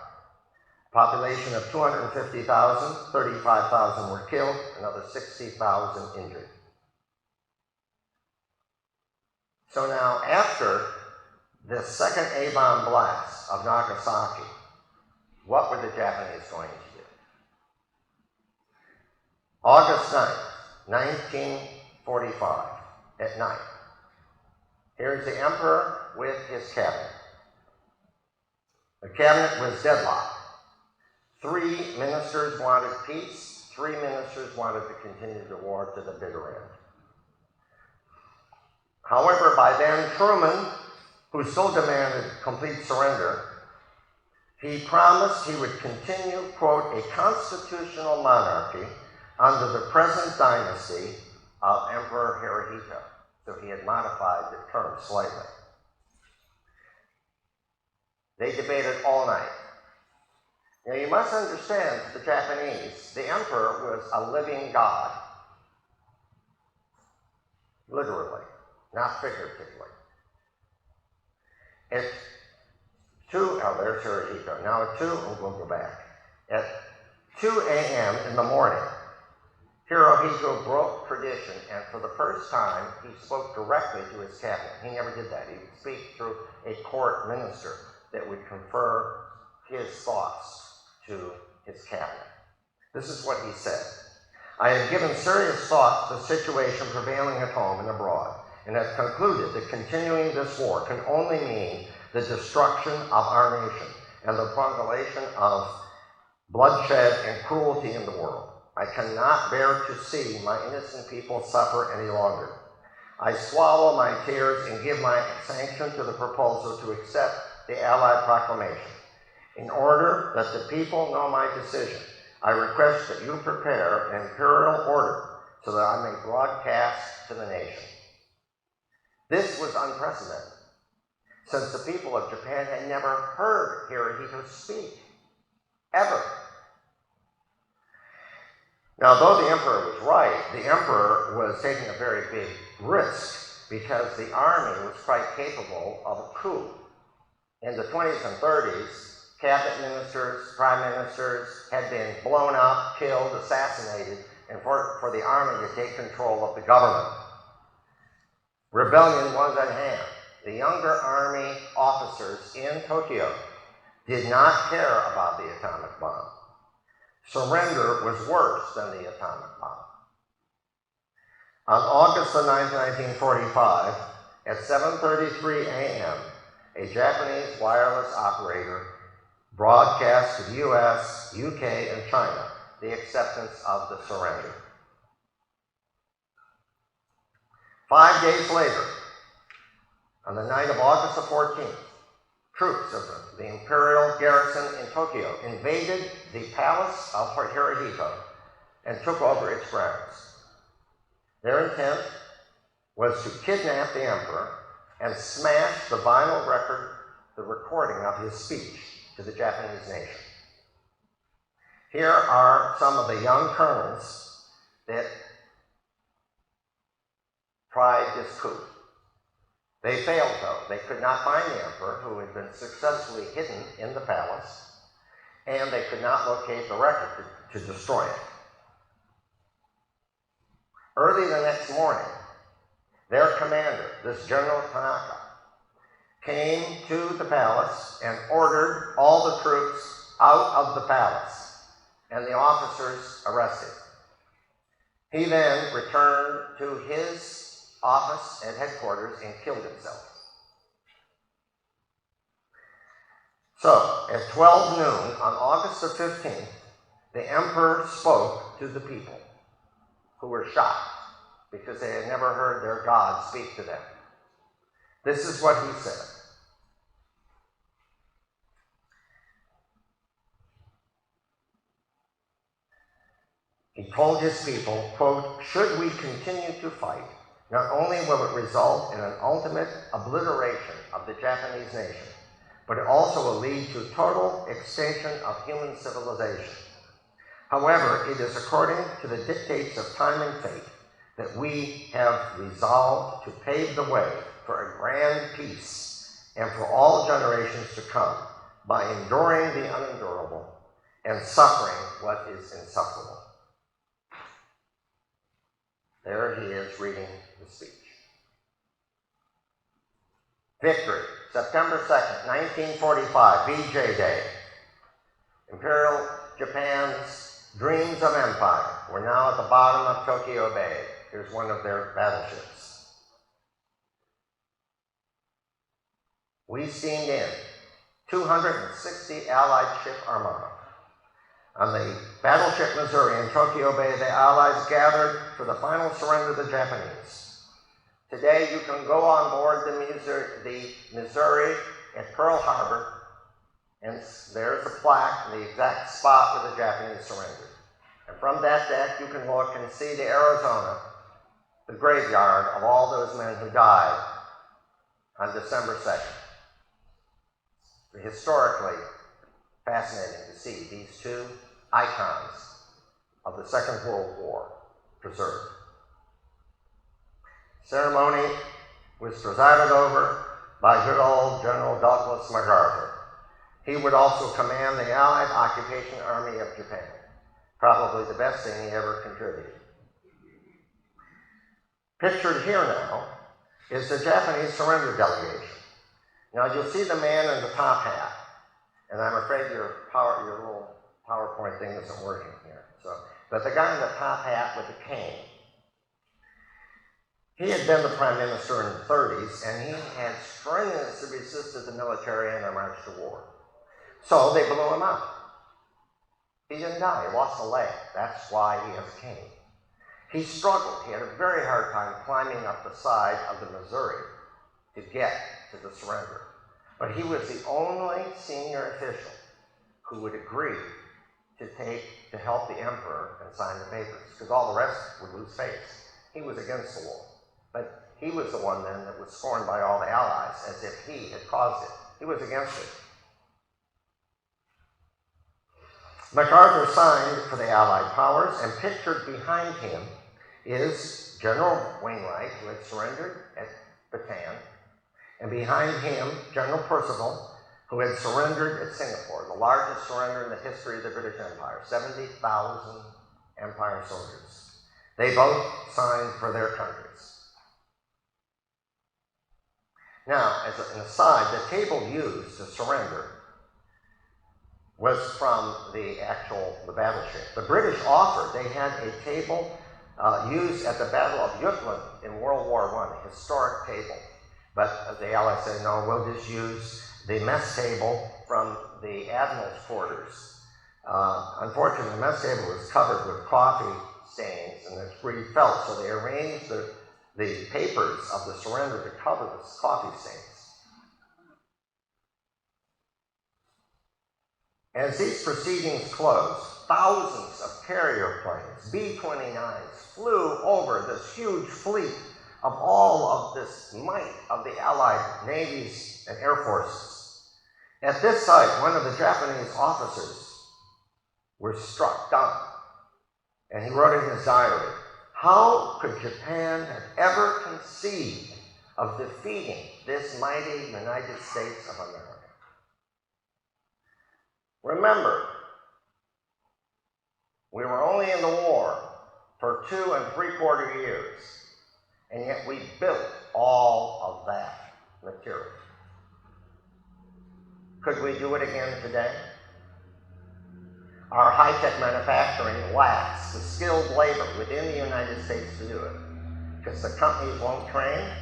Population of 250,000, 35,000 were killed, another 60,000 injured. So now, after the second A-bomb blast of Nagasaki, what were the Japanese going to do? August 9th, 1945, at night. Here's the Emperor with his cabinet. The cabinet was deadlocked. 3 ministers wanted peace, 3 ministers wanted to continue the war to the bitter end. However, by then, Truman, who still demanded complete surrender, he promised he would continue, quote, a constitutional monarchy under the present dynasty of Emperor Hirohito. So he had modified the term slightly. They debated all night. Now you must understand, the Japanese, the emperor was a living god. Literally, not figuratively. At 2, oh, there's Hirohito. Now at 2, we'll go back. At 2 a.m. in the morning, Hirohito broke tradition, and for the first time, he spoke directly to his cabinet. He never did that. He would speak through a court minister that would confer his thoughts to his cabinet. This is what he said. I have given serious thought to the situation prevailing at home and abroad, and has concluded that continuing this war can only mean the destruction of our nation and the proliferation of bloodshed and cruelty in the world. I cannot bear to see my innocent people suffer any longer. I swallow my tears and give my sanction to the proposal to accept the Allied proclamation. In order that the people know my decision, I request that you prepare an imperial order so that I may broadcast to the nation. This was unprecedented, since the people of Japan had never heard Hirohito speak, ever. Now, though the emperor was right, the emperor was taking a very big risk because the army was quite capable of a coup. In the 20s and 30s, cabinet ministers, prime ministers had been blown up, killed, assassinated, and for the army to take control of the government. Rebellion was at hand. The younger army officers in Tokyo did not care about the atomic bomb. Surrender was worse than the atomic bomb. On August the 9th, 1945, at 7:33 a.m., a Japanese wireless operator broadcast to the US, UK, and China the acceptance of the surrender. 5 days later, on the night of August the 14th, troops of the imperial garrison in Tokyo invaded the palace of Hirohito and took over its grounds. Their intent was to kidnap the emperor and smash the vinyl record, the recording of his speech to the Japanese nation. Here are some of the young colonels that tried this coup. They failed, though. They could not find the emperor, who had been successfully hidden in the palace, and they could not locate the record to destroy it. Early the next morning, their commander, this General Tanaka, came to the palace and ordered all the troops out of the palace, and the officers arrested. He then returned to his office at headquarters and killed himself. So, at 12 noon on August the 15th, the emperor spoke to the people, who were shocked because they had never heard their God speak to them. This is what he said. He told his people, quote, "Should we continue to fight, not only will it result in an ultimate obliteration of the Japanese nation, but it also will lead to total extinction of human civilization. However, it is according to the dictates of time and fate that we have resolved to pave the way for a grand peace and for all generations to come by enduring the unendurable and suffering what is insufferable." There he is reading the speech. Victory, September 2nd, 1945, VJ Day. Imperial Japan's dreams of empire were now at the bottom of Tokyo Bay. Here's one of their battleships. We steamed in 260 Allied ship armada. On the battleship Missouri in Tokyo Bay, the Allies gathered for the final surrender of the Japanese. Today, you can go on board the Missouri at Pearl Harbor, and there's a plaque in the exact spot where the Japanese surrendered. And from that deck, you can look and see the Arizona, the graveyard of all those men who died on December 2nd. Historically fascinating to see these two icons of the Second World War preserved. Ceremony was presided over by good old General Douglas MacArthur. He would also command the Allied Occupation Army of Japan, probably the best thing he ever contributed. Pictured here now is the Japanese surrender delegation. Now you'll see the man in the top hat, and I'm afraid your little PowerPoint thing isn't working here. But the guy in the top hat with the cane. He had been the prime minister in the 30s, and he had strenuously resisted the military in their march to war. So they blew him out. He didn't die. He lost a leg. That's why he is king. He struggled. He had a very hard time climbing up the side of the Missouri to get to the surrender. But he was the only senior official who would agree to help the emperor and sign the papers, because all the rest would lose face. He was against the war. But he was the one then that was scorned by all the allies as if he had caused it. He was against it. MacArthur signed for the Allied powers, and pictured behind him is General Wainwright, who had surrendered at Bataan, and behind him, General Percival, who had surrendered at Singapore, the largest surrender in the history of the British Empire, 70,000 Empire soldiers. They both signed for their countries. Now, as an aside, the table used to surrender was from the battleship. The British offered, they had a table used at the Battle of Jutland in World War I, a historic table. But the Allies said, no, we'll just use the mess table from the Admiral's quarters. Unfortunately, the mess table was covered with coffee stains, and it's pretty felt, so they arranged the papers of the surrender to cover the coffee stains. As these proceedings closed, thousands of carrier planes, B-29s, flew over this huge fleet of all of this might of the Allied navies and air forces. At this sight, one of the Japanese officers was struck dumb, and he wrote in his diary, "How could Japan have ever conceived of defeating this mighty United States of America?" Remember, we were only in the war for 2 3/4 years, and yet we built all of that material. Could we do it again today? Our high-tech manufacturing lacks the skilled labor within the United States to do it, because the companies won't train,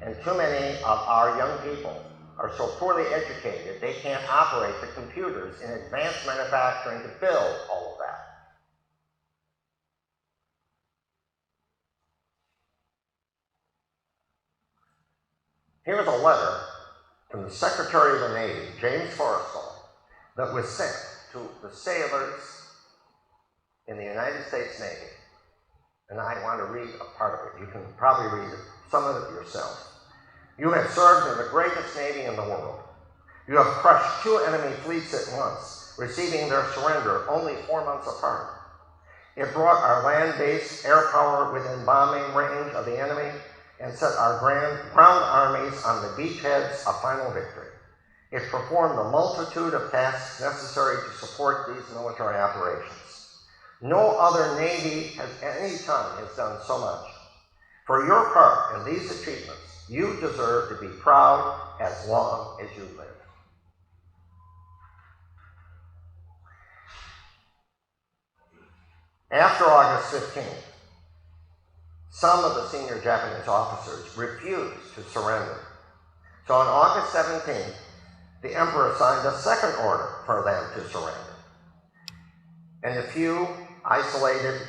and too many of our young people are so poorly educated they can't operate the computers in advanced manufacturing to build all of that. Here's a letter from the Secretary of the Navy, James Forrestal, that was sent to the sailors in the United States Navy. And I want to read a part of it. You can probably read some of it yourself. "You have served in the greatest navy in the world. You have crushed 2 enemy fleets at once, receiving their surrender only 4 months apart. It brought our land-based air power within bombing range of the enemy and set our ground armies on the beachheads of final victory. It performed a multitude of tasks necessary to support these military operations. No other navy at any time has done so much. For your part in these achievements, you deserve to be proud as long as you live." After August 15th, some of the senior Japanese officers refused to surrender. So on August 17th, the emperor signed a second order for them to surrender. And a few isolated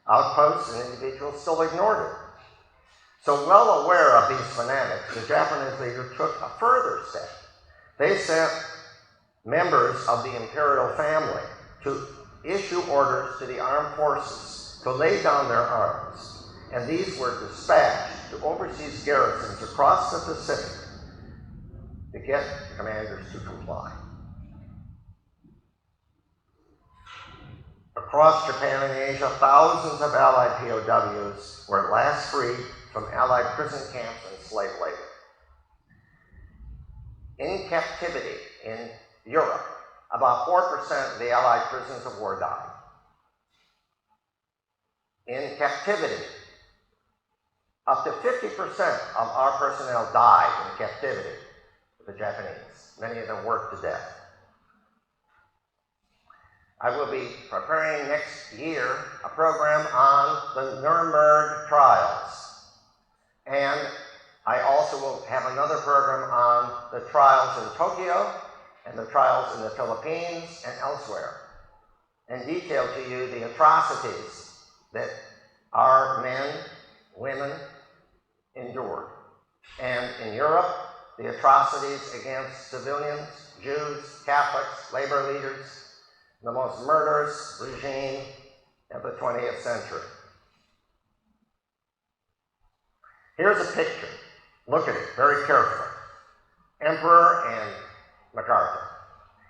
outposts and individuals still ignored it. So well aware of these fanatics, the Japanese leader took a further step. They sent members of the imperial family to issue orders to the armed forces to lay down their arms. And these were dispatched to overseas garrisons across the Pacific to get commanders to comply. Across Japan and Asia, thousands of Allied POWs were at last freed from Allied prison camps and slave labor. In captivity in Europe, about 4% of the Allied prisoners of war died. In captivity, up to 50% of our personnel died in captivity with the Japanese. Many of them worked to death. I will be preparing next year a program on the Nuremberg trials. And I also will have another program on the trials in Tokyo and the trials in the Philippines and elsewhere, and detail to you the atrocities that our men, women endured. And in Europe, the atrocities against civilians, Jews, Catholics, labor leaders, the most murderous regime of the 20th century. Here's a picture. Look at it very carefully. Emperor and MacArthur.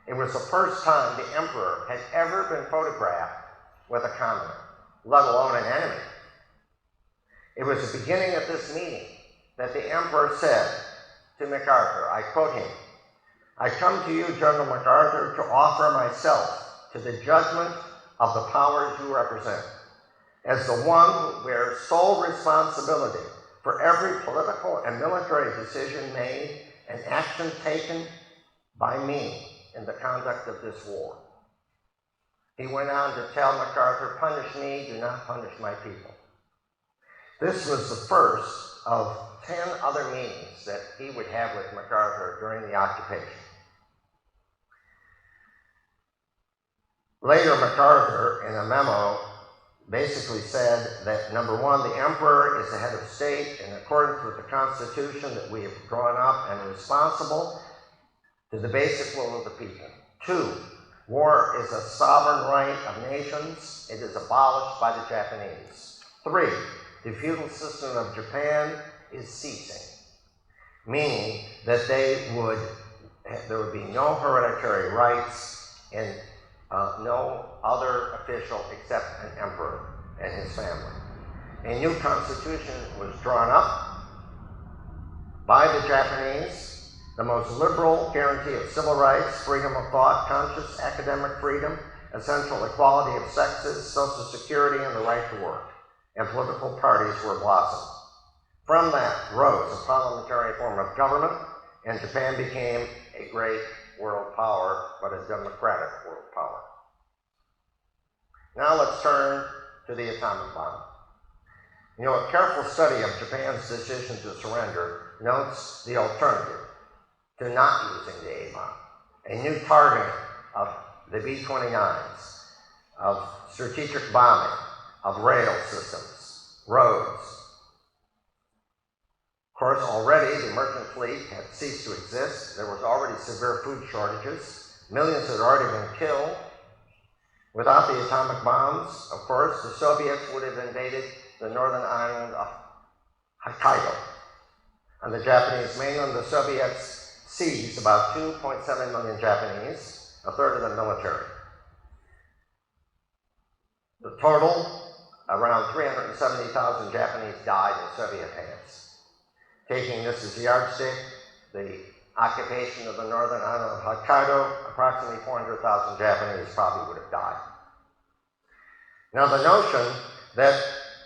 It was the first time the emperor had ever been photographed with a commoner, let alone an enemy. It was the beginning of this meeting that the emperor said to MacArthur, I quote him, "I come to you, General MacArthur, to offer myself to the judgment of the powers you represent, as the one who bears sole responsibility for every political and military decision made and action taken by me in the conduct of this war." He went on to tell MacArthur, "Punish me, do not punish my people." This was the first of 10 other meetings that he would have with MacArthur during the occupation. Later, MacArthur, in a memo, basically said that, number one, the emperor is the head of state in accordance with the Constitution that we have drawn up and responsible to the basic will of the people. 2, war is a sovereign right of nations. It is abolished by the Japanese. 3, the feudal system of Japan is ceasing, meaning that there would be no hereditary rights and no other official except an emperor and his family. A new constitution was drawn up by the Japanese, the most liberal guarantee of civil rights, freedom of thought, conscious academic freedom, essential equality of sexes, social security, and the right to work. And political parties were blossomed. From that rose a parliamentary form of government, and Japan became a great world power, but a democratic world power. Now let's turn to the atomic bomb. You know, a careful study of Japan's decision to surrender notes the alternative to not using the A-bomb, a new targeting of the B-29s, of strategic bombing, of rail systems, roads. Of course, already the merchant fleet had ceased to exist. There was already severe food shortages. Millions had already been killed. Without the atomic bombs, of course, the Soviets would have invaded the northern island of Hokkaido. On the Japanese mainland, the Soviets seized about 2.7 million Japanese, a third of the military. The total, around 370,000 Japanese died in Soviet hands. Taking this as a yardstick, the occupation of the northern island of Hokkaido, approximately 400,000 Japanese probably would have died. Now the notion that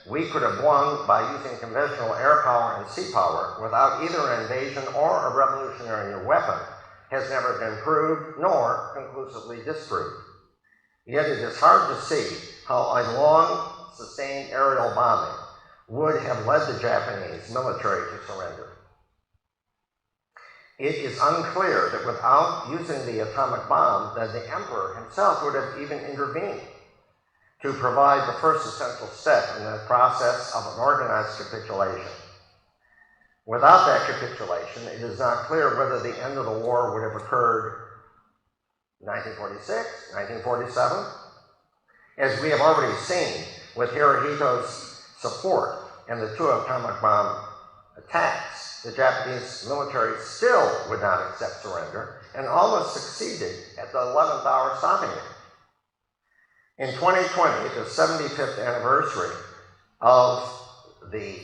we could have won by using conventional air power and sea power without either an invasion or a revolutionary new weapon has never been proved nor conclusively disproved. Yet it is hard to see how a long sustained aerial bombing would have led the Japanese military to surrender. It is unclear that without using the atomic bomb, that the emperor himself would have even intervened to provide the first essential step in the process of an organized capitulation. Without that capitulation, it is not clear whether the end of the war would have occurred in 1946, 1947. As we have already seen with Hirohito's support and the 2 atomic bomb attacks, the Japanese military still would not accept surrender and almost succeeded at the 11th hour stopping it. In 2020, the 75th anniversary of the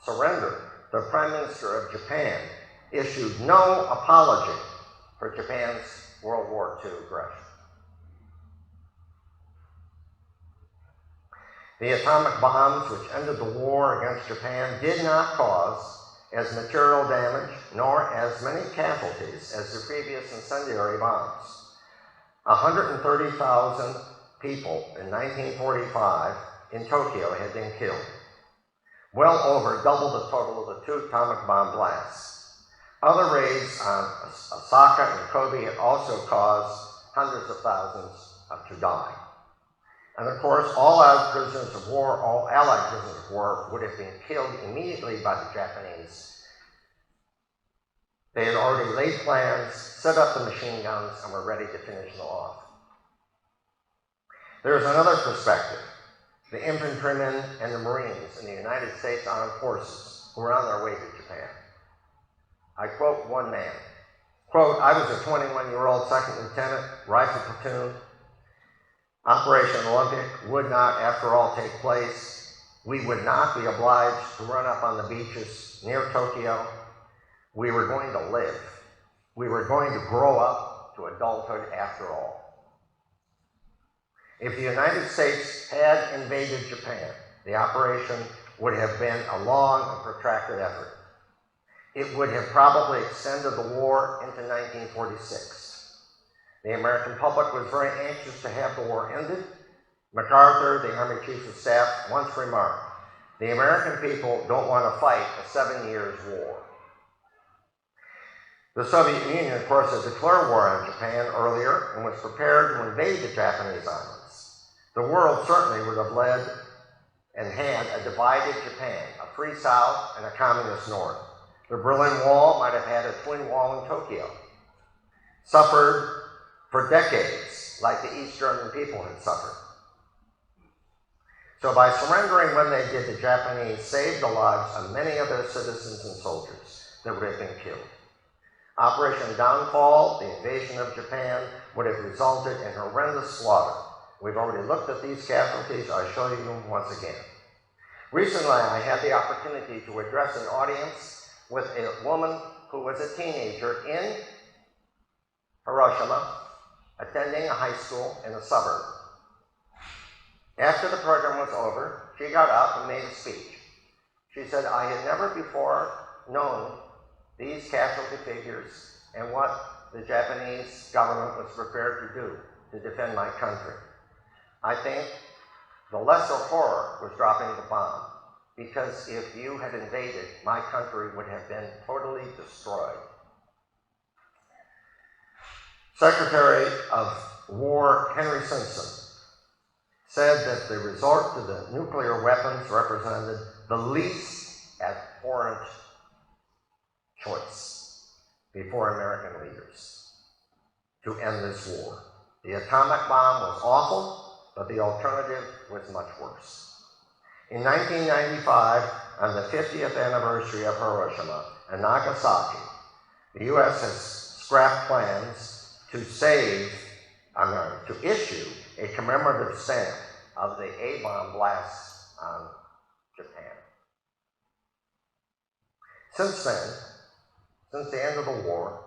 surrender, the Prime Minister of Japan issued no apology for Japan's World War II aggression. The atomic bombs which ended the war against Japan did not cause as material damage nor as many casualties as the previous incendiary bombs. 130,000 people in 1945 in Tokyo had been killed. well over double the total of the 2 atomic bomb blasts. Other raids on Osaka and Kobe had also caused hundreds of thousands to die. And of course, all Allied prisoners of war would have been killed immediately by the Japanese. They had already laid plans, set up the machine guns, and were ready to finish them off. There is another perspective. The infantrymen and the Marines in the United States Armed Forces who were on their way to Japan. I quote one man, quote, "I was a 21-year-old second lieutenant, rifle platoon. Operation Olympic would not, after all, take place. We would not be obliged to run up on the beaches near Tokyo. We were going to live. We were going to grow up to adulthood after all." If the United States had invaded Japan, the operation would have been a long and protracted effort. It would have probably extended the war into 1946. The American public was very anxious to have the war ended. MacArthur, the Army Chief of Staff, once remarked, "The American people don't want to fight a 7 years war." The Soviet Union, of course, had declared war on Japan earlier and was prepared to invade the Japanese islands. The world certainly would have led and had a divided Japan, a free South and a communist North. The Berlin Wall might have had a twin wall in Tokyo, suffered for decades like the East German people had suffered. So by surrendering when they did, the Japanese saved the lives of many of their citizens and soldiers that would have been killed. Operation Downfall, the invasion of Japan, would have resulted in horrendous slaughter. We've already looked at these casualties. I'll show you them once again. Recently, I had the opportunity to address an audience with a woman who was a teenager in Hiroshima, attending a high school in a suburb. After the program was over, she got up and made a speech. She said, "I had never before known these casualty figures and what the Japanese government was prepared to do to defend my country. I think the lesser horror was dropping the bomb, because if you had invaded, my country would have been totally destroyed." Secretary of War Henry Simpson said that the resort to the nuclear weapons represented the least abhorrent choice before American leaders to end this war. The atomic bomb was awful, but the alternative was much worse. In 1995, on the 50th anniversary of Hiroshima and Nagasaki, the U.S. has scrapped plans to issue a commemorative stamp of the A-bomb blasts on Japan. Since then, since the end of the war,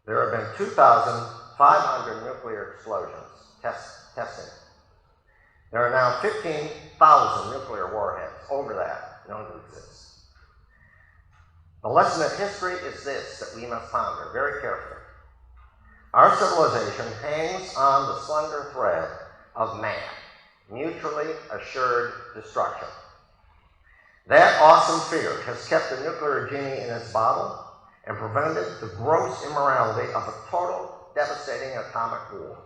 there have been 2,500 nuclear explosions testing. There are now 15,000 nuclear warheads, over that, known to exist. The lesson of history is this that we must ponder very carefully. Our civilization hangs on the slender thread of man, mutually assured destruction. That awesome fear has kept the nuclear genie in its bottle and prevented the gross immorality of a total, devastating atomic war.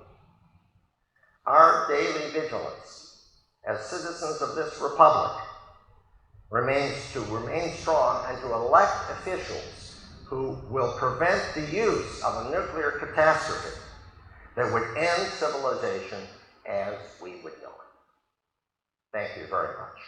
Our daily vigilance as citizens of this republic remains to remain strong and to elect officials who will prevent the use of a nuclear catastrophe that would end civilization as we would know it. Thank you very much.